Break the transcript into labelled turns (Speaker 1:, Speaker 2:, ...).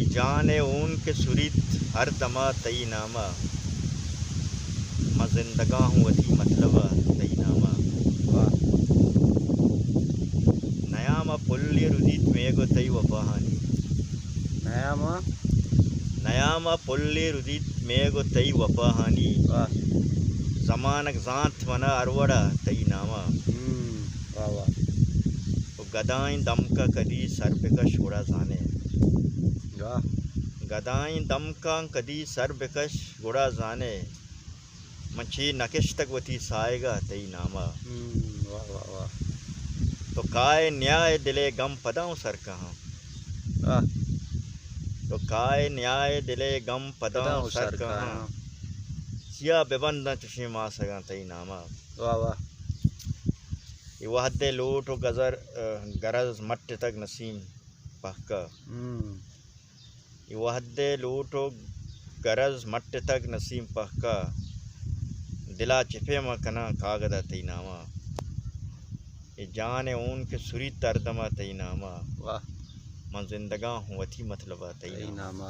Speaker 1: जान ऊन के सुरीत हर दमा तई नामा, मैं जिंदगा हूँ वही मतलब तई नामा। नयामा पुल्य रुदित मेघो तई वपहानी, नयामा पुल्य रुदित मेघो तई वपहानी, जमानक जांत मना अरवड़ा तई नामा। तो गदाई दम का कदी सर बेकश उड़ा जाने, गदाई दम का कदी सर बेकश गुड़ा जाने, मची नकिश तक वती साएगा तई नामा। तो काय न्याय दिले गम पदाऊं सर कहाँ, तो काय न्याय दिले गम पदाऊं सर कहाँ, सिया बेबंदा चुशी माँ सगा तई नामा। ये वहदे लोट गजर गरज मट्ट तक नसीम पहका, ये वहदे लोट गरज मट्ट तक नसीम पहका, दिला चिफे मकना कागदा तई नामा। ये जान ऊन के सुरी तर्दमा तई नामा, मैं जिंदगा हूँ वथी मतलब तई नामा।